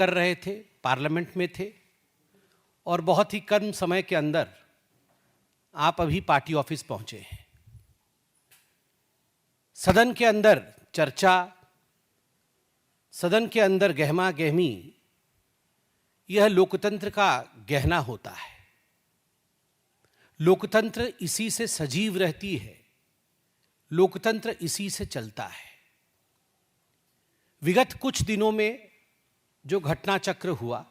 कर रहे थे, पार्लियामेंट में थे और बहुत ही कम समय के अंदर आप अभी पार्टी ऑफिस पहुंचे हैं। सदन के अंदर चर्चा, सदन के अंदर गहमा गहमी, यह लोकतंत्र का गहना होता है। लोकतंत्र इसी से सजीव रहती है, लोकतंत्र इसी से चलता है। विगत कुछ दिनों में जो घटना चक्र हुआ,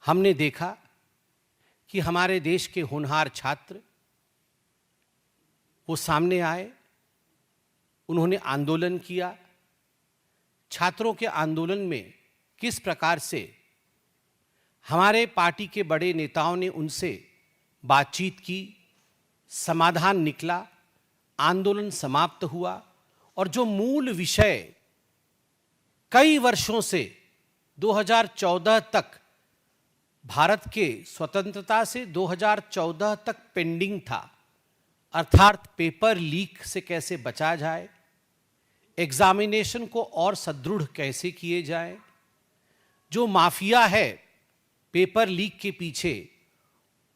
हमने देखा कि हमारे देश के होनहार छात्र वो सामने आए, उन्होंने आंदोलन किया। छात्रों के आंदोलन में किस प्रकार से हमारे पार्टी के बड़े नेताओं ने उनसे बातचीत की, समाधान निकला, आंदोलन समाप्त हुआ और जो मूल विषय कई वर्षों से 2014 तक, भारत के स्वतंत्रता से 2014 तक पेंडिंग था, अर्थात पेपर लीक से कैसे बचा जाए, एग्जामिनेशन को और सुदृढ़ कैसे किए जाए, जो माफिया है पेपर लीक के पीछे,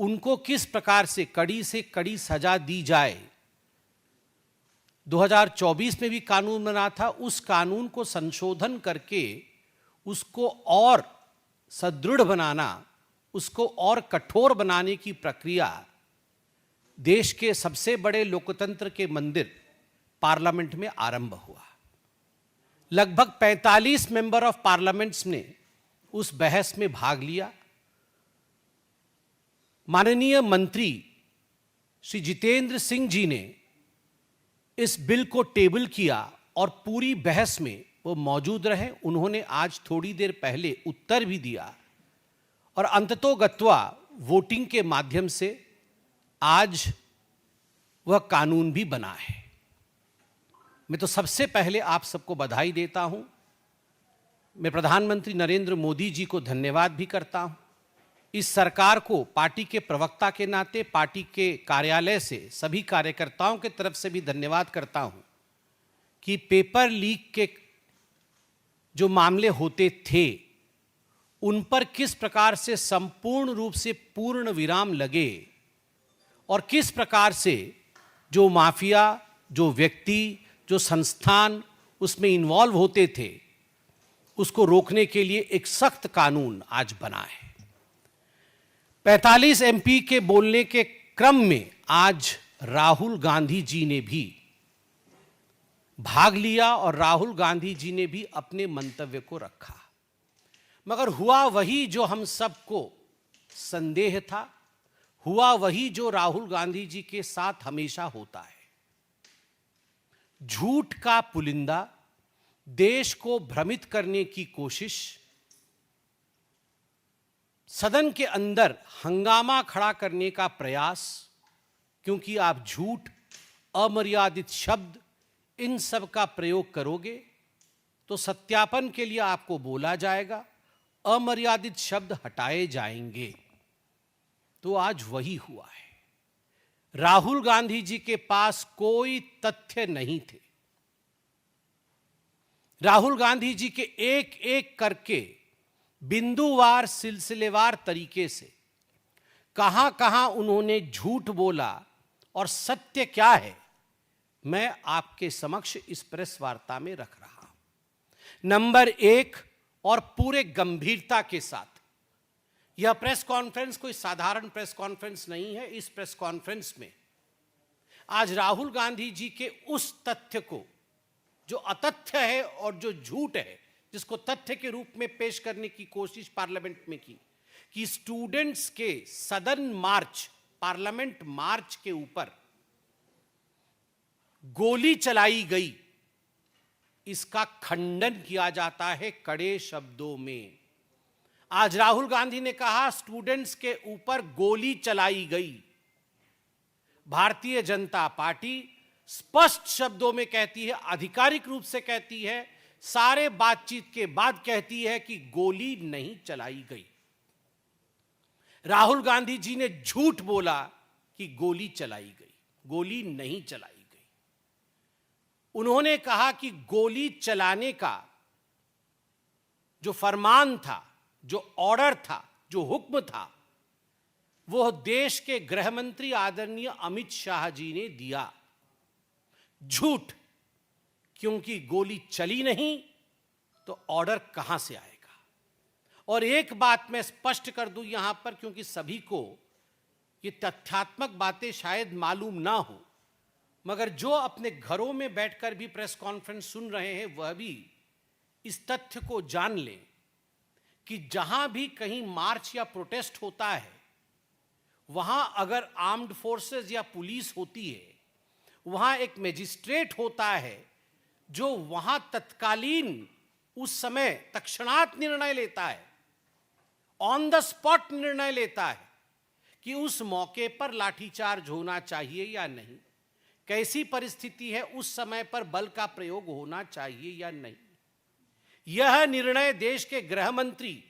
उनको किस प्रकार से कड़ी सजा दी जाए। 2024 में भी कानून बना था, उस कानून को संशोधन करके उसको और सुदृढ़ बनाना, उसको और कठोर बनाने की प्रक्रिया देश के सबसे बड़े लोकतंत्र के मंदिर पार्लियामेंट में आरंभ हुआ। लगभग 45 मेंबर ऑफ पार्लियामेंट्स ने उस बहस में भाग लिया। माननीय मंत्री श्री जितेंद्र सिंह जी ने इस बिल को टेबल किया और पूरी बहस में वो मौजूद रहे। उन्होंने आज थोड़ी देर पहले उत्तर भी दिया और अंततोगत्वा वोटिंग के माध्यम से आज वह कानून भी बना है। मैं तो सबसे पहले आप सबको बधाई देता हूं। मैं प्रधानमंत्री नरेंद्र मोदी जी को धन्यवाद भी करता हूं। इस सरकार को पार्टी के प्रवक्ता के नाते, पार्टी के कार्यालय से सभी कार्यकर्ताओं की तरफ से भी धन्यवाद करता हूं कि पेपर लीक के जो मामले होते थे उन पर किस प्रकार से संपूर्ण रूप से पूर्ण विराम लगे और किस प्रकार से जो माफिया, जो व्यक्ति, जो संस्थान उसमें इन्वॉल्व होते थे, उसको रोकने के लिए एक सख्त कानून आज बना है। 45 एमपी के बोलने के क्रम में आज राहुल गांधी जी ने भी भाग लिया और राहुल गांधी जी ने भी अपने मंतव्य को रखा। मगर हुआ वही जो हम सबको संदेह था, हुआ वही जो राहुल गांधी जी के साथ हमेशा होता है। झूठ का पुलिंदा, देश को भ्रमित करने की कोशिश, सदन के अंदर हंगामा खड़ा करने का प्रयास, क्योंकि आप झूठ, अमर्यादित शब्द, इन सब का प्रयोग करोगे तो सत्यापन के लिए आपको बोला जाएगा, अमर्यादित शब्द हटाए जाएंगे। तो आज वही हुआ है। राहुल गांधी जी के पास कोई तथ्य नहीं थे। राहुल गांधी जी के एक एक करके बिंदुवार, सिलसिलेवार तरीके से कहां कहां उन्होंने झूठ बोला और सत्य क्या है, मैं आपके समक्ष इस प्रेस वार्ता में रख रहा हूं। नंबर एक, और पूरे गंभीरता के साथ, यह प्रेस कॉन्फ्रेंस कोई साधारण प्रेस कॉन्फ्रेंस नहीं है। इस प्रेस कॉन्फ्रेंस में आज राहुल गांधी जी के उस तथ्य को, जो अतथ्य है और जो झूठ है, जिसको तथ्य के रूप में पेश करने की कोशिश पार्लियामेंट में की, कि स्टूडेंट्स के सदन मार्च, पार्लियामेंट मार्च के ऊपर गोली चलाई गई, इसका खंडन किया जाता है कड़े शब्दों में। आज राहुल गांधी ने कहा स्टूडेंट्स के ऊपर गोली चलाई गई। भारतीय जनता पार्टी स्पष्ट शब्दों में कहती है, आधिकारिक रूप से कहती है, सारे बातचीत के बाद कहती है कि गोली नहीं चलाई गई। राहुल गांधी जी ने झूठ बोला कि गोली चलाई गई, गोली नहीं चलाई गई। उन्होंने कहा कि गोली चलाने का जो फरमान था, जो ऑर्डर था, जो हुक्म था, वो देश के गृह मंत्री आदरणीय अमित शाह जी ने दिया। झूठ, क्योंकि गोली चली नहीं तो ऑर्डर कहां से आएगा। और एक बात मैं स्पष्ट कर दूं यहां पर, क्योंकि सभी को ये तथ्यात्मक बातें शायद मालूम ना हो, मगर जो अपने घरों में बैठकर भी प्रेस कॉन्फ्रेंस सुन रहे हैं वह भी इस तथ्य को जान लें कि जहां भी कहीं मार्च या प्रोटेस्ट होता है, वहां अगर आर्म्ड फोर्सेस या पुलिस होती है, वहां एक मजिस्ट्रेट होता है जो वहां तत्कालीन उस समय तत्क्षणात निर्णय लेता है, ऑन द स्पॉट निर्णय लेता है कि उस मौके पर लाठीचार्ज होना चाहिए या नहीं, कैसी परिस्थिति है, उस समय पर बल का प्रयोग होना चाहिए या नहीं। यह निर्णय देश के गृह मंत्री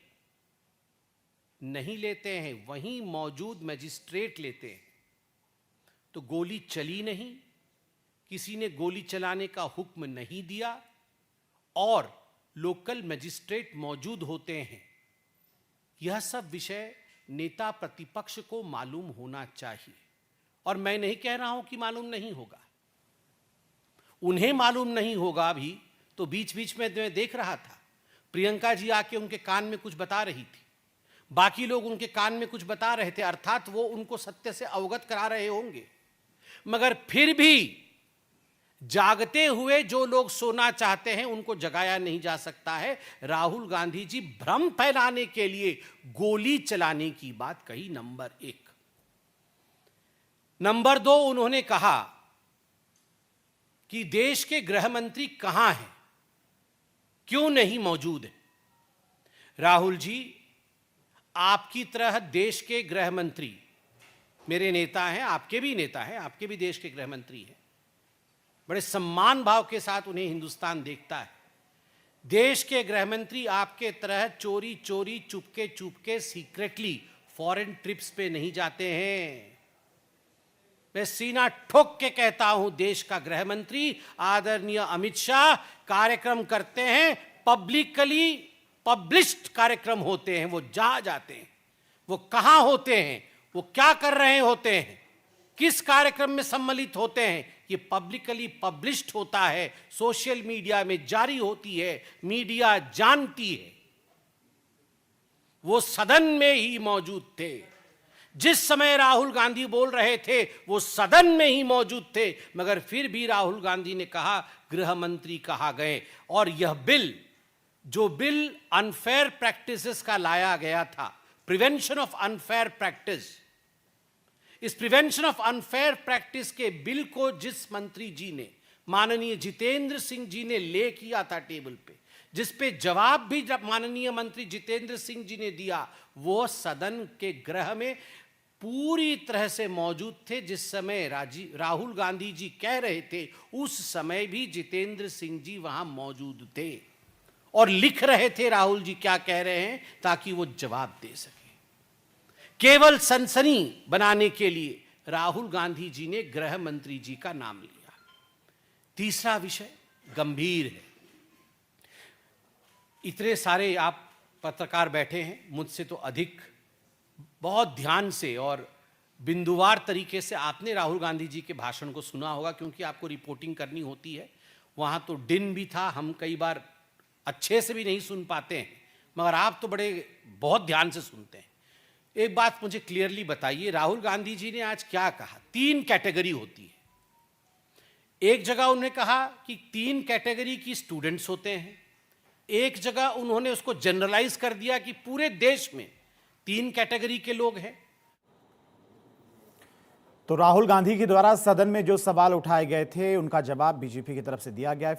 नहीं लेते हैं, वहीं मौजूद मजिस्ट्रेट लेते हैं। तो गोली चली नहीं, किसी ने गोली चलाने का हुक्म नहीं दिया और लोकल मजिस्ट्रेट मौजूद होते हैं। यह सब विषय नेता प्रतिपक्ष को मालूम होना चाहिए। और मैं नहीं कह रहा हूं कि मालूम नहीं होगा, उन्हें मालूम नहीं होगा भी। तो बीच बीच में मैं देख रहा था, प्रियंका जी आके उनके कान में कुछ बता रही थी, बाकी लोग उनके कान में कुछ बता रहे थे, अर्थात वो उनको सत्य से अवगत करा रहे होंगे। मगर फिर भी जागते हुए जो लोग सोना चाहते हैं उनको जगाया नहीं जा सकता है। राहुल गांधी जी भ्रम फैलाने के लिए गोली चलाने की बात कही, नंबर 1। नंबर 2, उन्होंने कहा कि देश के गृह मंत्री कहां हैं, क्यों नहीं मौजूद है। राहुल जी, आपकी तरह देश के गृह मंत्री मेरे नेता हैं, आपके भी नेता हैं, आपके भी देश के गृह मंत्री हैं, बड़े सम्मान भाव के साथ उन्हें हिंदुस्तान देखता है। देश के गृह मंत्री आपके तरह चोरी चोरी Chupke Chupke secretly foreign trips पे नहीं जाते हैं। मैं सीना ठोक के कहता हूं, देश का गृह मंत्री आदरणीय अमित शाह कार्यक्रम करते हैं, पब्लिकली पब्लिश्ड कार्यक्रम होते हैं। वो जहां जाते हैं, वो कहां होते हैं, वो क्या कर रहे होते हैं, किस कार्यक्रम में सम्मिलित होते हैं, ये पब्लिकली पब्लिश्ड होता है, सोशल मीडिया में जारी होती है, मीडिया जानती है। वो सदन में ही मौजूद थे, जिस समय राहुल गांधी बोल रहे थे वो सदन में ही मौजूद थे। मगर फिर भी राहुल गांधी ने कहा गृह मंत्री कहाँ गए। और यह बिल, जो बिल अनफेयर प्रैक्टिसेस का लाया गया था, प्रिवेंशन ऑफ अनफेयर प्रैक्टिस, इस प्रिवेंशन ऑफ अनफेयर प्रैक्टिस के बिल को जिस मंत्री जी ने, माननीय जितेंद्र सिंह जी ने ले किया था टेबल पे, जिस पे जवाब भी जब माननीय मंत्री जितेंद्र सिंह जी ने दिया, वो सदन के गृह में पूरी तरह से मौजूद थे। जिस समय राहुल गांधी जी कह रहे थे, उस समय भी जितेंद्र सिंह जी वहां मौजूद थे और लिख रहे थे राहुल जी क्या कह रहे हैं, ताकि वो जवाब दे सके। केवल सनसनी बनाने के लिए राहुल गांधी जी ने गृह मंत्री जी का नाम लिया। तीसरा विषय गंभीर है। इतने सारे आप पत्रकार बैठे हैं, मुझसे तो अधिक बहुत ध्यान से और बिंदुवार तरीके से आपने राहुल गांधी जी के भाषण को सुना होगा, क्योंकि आपको रिपोर्टिंग करनी होती है। वहाँ तो दिन भी था, हम कई बार अच्छे से भी नहीं सुन पाते हैं, मगर आप तो बहुत ध्यान से सुनते हैं। एक बात मुझे क्लियरली बताइए, राहुल गांधी जी ने आज क्या कहा? 3 कैटेगरी होती है। एक जगह उन्होंने कहा कि 3 कैटेगरी की स्टूडेंट्स होते हैं, एक जगह उन्होंने उसको जनरलाइज कर दिया कि पूरे देश में 3 कैटेगरी के लोग हैं। तो राहुल गांधी के द्वारा सदन में जो सवाल उठाए गए थे, उनका जवाब बीजेपी की तरफ से दिया गया है।